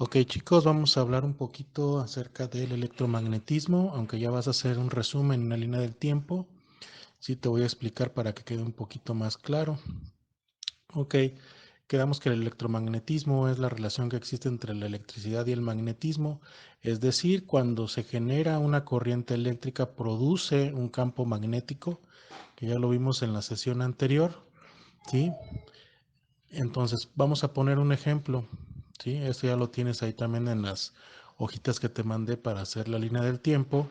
Ok, chicos, vamos a hablar un poquito acerca del electromagnetismo, aunque ya vas a hacer un resumen en la línea del tiempo. Sí, te voy a explicar para que quede un poquito más claro. Ok, quedamos que el electromagnetismo es la relación que existe entre la electricidad y el magnetismo, es decir, cuando se genera una corriente eléctrica produce un campo magnético, que ya lo vimos en la sesión anterior, ¿sí? Entonces, vamos a poner un ejemplo, ¿sí? Esto ya lo tienes ahí también en las hojitas que te mandé para hacer la línea del tiempo.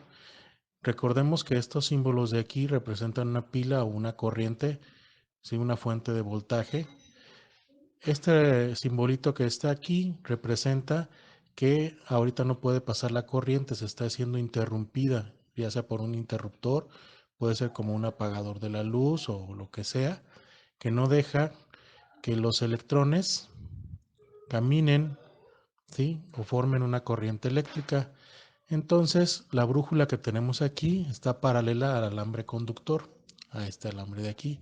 Recordemos que estos símbolos de aquí representan una pila o una corriente, ¿sí? Una fuente de voltaje. Este simbolito que está aquí representa que ahorita no puede pasar la corriente, se está siendo interrumpida, ya sea por un interruptor, puede ser como un apagador de la luz o lo que sea, que no deja que los electrones caminen, ¿sí? O formen una corriente eléctrica. Entonces, la brújula que tenemos aquí está paralela al alambre conductor, a este alambre de aquí.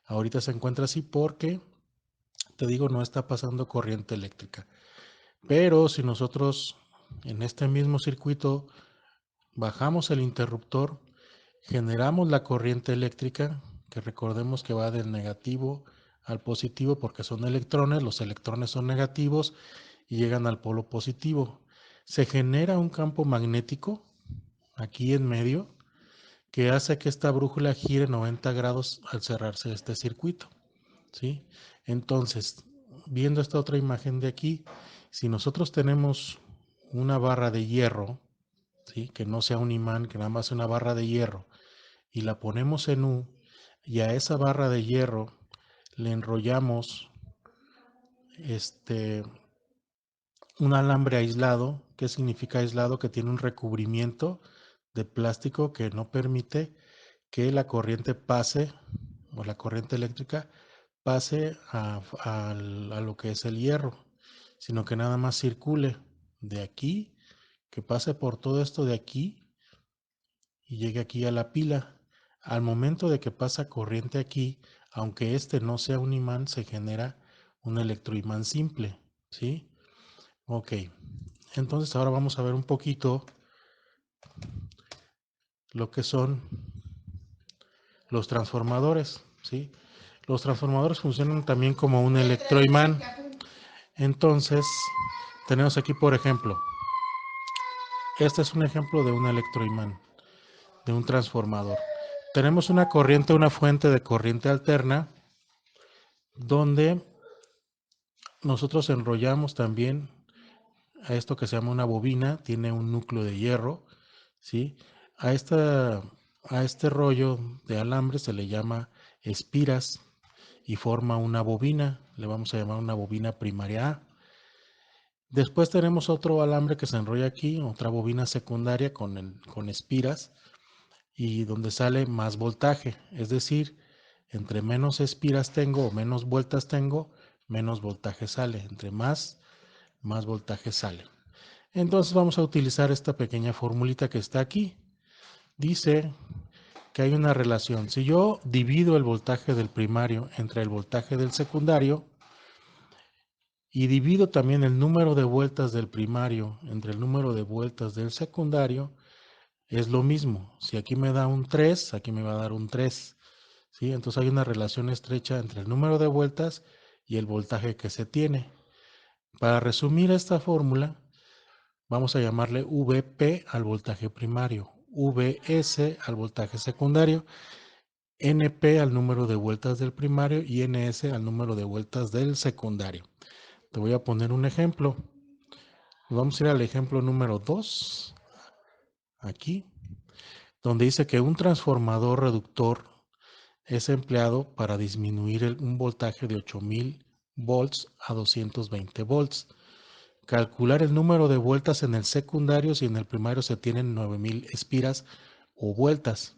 Ahorita se encuentra así porque, te digo, no está pasando corriente eléctrica. Pero si nosotros en este mismo circuito bajamos el interruptor, generamos la corriente eléctrica, que recordemos que va del negativo al positivo porque son electrones, los electrones son negativos y llegan al polo positivo. Se genera un campo magnético aquí en medio que hace que esta brújula gire 90 grados al cerrarse este circuito, ¿sí? Entonces, viendo esta otra imagen de aquí, si nosotros tenemos una barra de hierro, ¿sí? Que no sea un imán, que nada más sea una barra de hierro, y la ponemos en U, y a esa barra de hierro le enrollamos un alambre aislado. ¿Qué significa aislado? Que tiene un recubrimiento de plástico que no permite que la corriente pase, o la corriente eléctrica pase a lo que es el hierro, sino que nada más circule de aquí, que pase por todo esto de aquí y llegue aquí a la pila. Al momento de que pasa corriente aquí, aunque este no sea un imán, se genera un electroimán simple, ¿sí? Ok, entonces ahora vamos a ver un poquito lo que son los transformadores, ¿sí? Los transformadores funcionan también como un electroimán. Entonces, tenemos aquí, por ejemplo, este es un ejemplo de un electroimán, de un transformador. Tenemos una corriente, una fuente de corriente alterna, donde nosotros enrollamos también a esto que se llama una bobina, tiene un núcleo de hierro, ¿sí? A, esta, a este rollo de alambre se le llama espiras y forma una bobina, le vamos a llamar una bobina primaria A. Después tenemos otro alambre que se enrolla aquí, otra bobina secundaria con espiras y donde sale más voltaje, es decir, entre menos espiras tengo o menos vueltas tengo, menos voltaje sale, entre más voltaje sale. Entonces vamos a utilizar esta pequeña formulita que está aquí. Dice que hay una relación. Si yo divido el voltaje del primario entre el voltaje del secundario y divido también el número de vueltas del primario entre el número de vueltas del secundario, es lo mismo. Si aquí me da un 3, aquí me va a dar un 3. ¿Sí? Entonces hay una relación estrecha entre el número de vueltas y el voltaje que se tiene. Para resumir esta fórmula, vamos a llamarle Vp al voltaje primario, Vs al voltaje secundario, Np al número de vueltas del primario y Ns al número de vueltas del secundario. Te voy a poner un ejemplo. Vamos a ir al ejemplo número 2, aquí, donde dice que un transformador reductor es empleado para disminuir un voltaje de 8000 volts a 220 volts. Calcular el número de vueltas en el secundario si en el primario se tienen 9000 espiras o vueltas.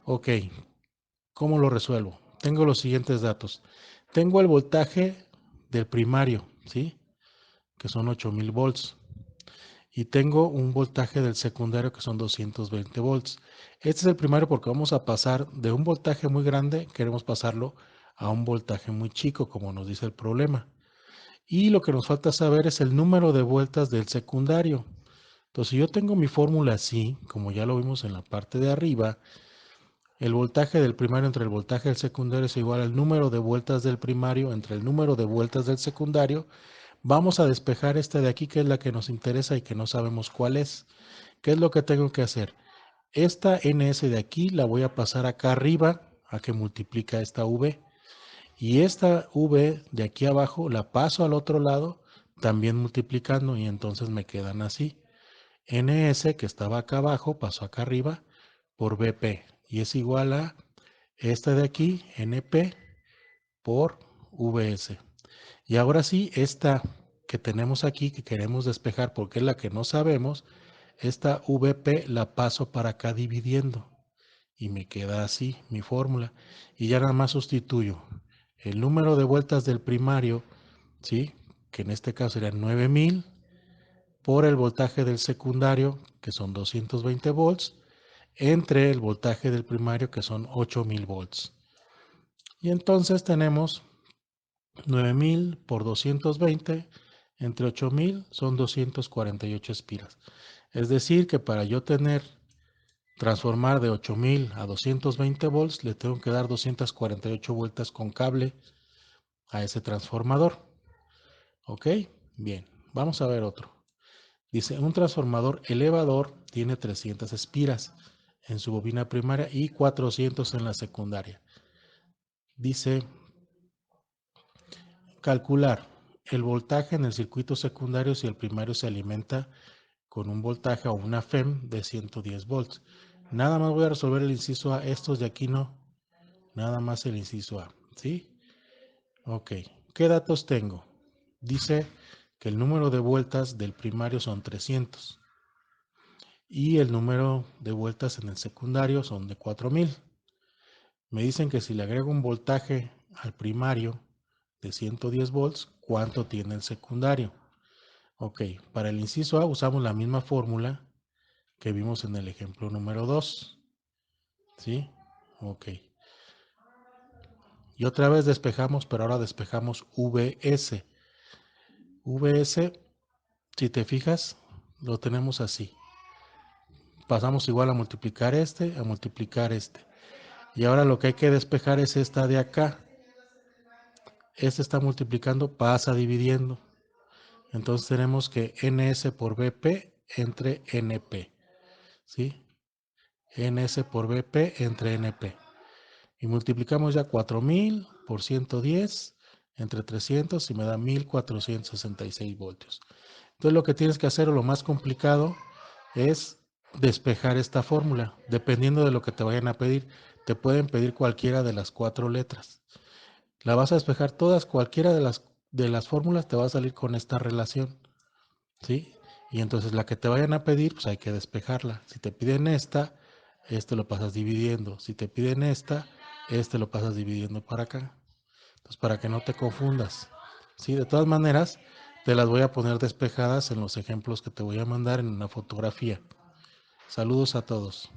Ok, ¿cómo lo resuelvo? Tengo los siguientes datos. Tengo el voltaje del primario, ¿sí? Que son 8000 volts. Y tengo un voltaje del secundario que son 220 volts. Este es el primario porque vamos a pasar de un voltaje muy grande, queremos pasarlo a un voltaje muy chico, como nos dice el problema. Y lo que nos falta saber es el número de vueltas del secundario. Entonces, si yo tengo mi fórmula así, como ya lo vimos en la parte de arriba, el voltaje del primario entre el voltaje del secundario es igual al número de vueltas del primario entre el número de vueltas del secundario. Vamos a despejar esta de aquí, que es la que nos interesa y que no sabemos cuál es. ¿Qué es lo que tengo que hacer? Esta NS de aquí la voy a pasar acá arriba, a que multiplica esta V. Y esta V de aquí abajo la paso al otro lado, también multiplicando, y entonces me quedan así. NS, que estaba acá abajo, pasó acá arriba, por BP. Y es igual a esta de aquí, NP, por VS. Y ahora sí, esta que tenemos aquí, que queremos despejar porque es la que no sabemos, esta VP la paso para acá dividiendo. Y me queda así mi fórmula. Y ya nada más sustituyo el número de vueltas del primario, ¿sí? Que en este caso serían 9000, por el voltaje del secundario, que son 220 volts, entre el voltaje del primario, que son 8000 volts. Y entonces tenemos 9000 por 220 entre 8000 son 248 espiras. Es decir, que para yo transformar de 8000 a 220 volts, le tengo que dar 248 vueltas con cable a ese transformador. ¿Ok? Bien, vamos a ver otro. Dice, un transformador elevador tiene 300 espiras en su bobina primaria y 400 en la secundaria. Dice, calcular el voltaje en el circuito secundario si el primario se alimenta con un voltaje o una FEM de 110 volts. Nada más voy a resolver el inciso A, estos de aquí no, nada más el inciso A, ¿sí? Ok, ¿qué datos tengo? Dice que el número de vueltas del primario son 300 y el número de vueltas en el secundario son de 4000. Me dicen que si le agrego un voltaje al primario de 110 volts, ¿cuánto tiene el secundario? Ok, para el inciso A usamos la misma fórmula que vimos en el ejemplo número 2. ¿Sí? Ok. Y otra vez despejamos, pero ahora despejamos VS. VS, si te fijas, lo tenemos así. Pasamos igual a multiplicar este, a multiplicar este. Y ahora lo que hay que despejar es esta de acá. Este está multiplicando, pasa dividiendo. Entonces tenemos que NS por BP entre NP. ¿Sí? NS por BP entre NP. Y multiplicamos ya 4000 por 110 entre 300 y me da 1466 voltios. Entonces lo que tienes que hacer, o lo más complicado, es despejar esta fórmula. Dependiendo de lo que te vayan a pedir, te pueden pedir cualquiera de las 4 letras. La vas a despejar todas, cualquiera de las fórmulas te va a salir con esta relación, ¿sí? Y entonces la que te vayan a pedir, pues hay que despejarla. Si te piden esta, este lo pasas dividiendo. Si te piden esta, este lo pasas dividiendo para acá. Entonces, para que no te confundas, ¿sí? De todas maneras, te las voy a poner despejadas en los ejemplos que te voy a mandar en una fotografía. Saludos a todos.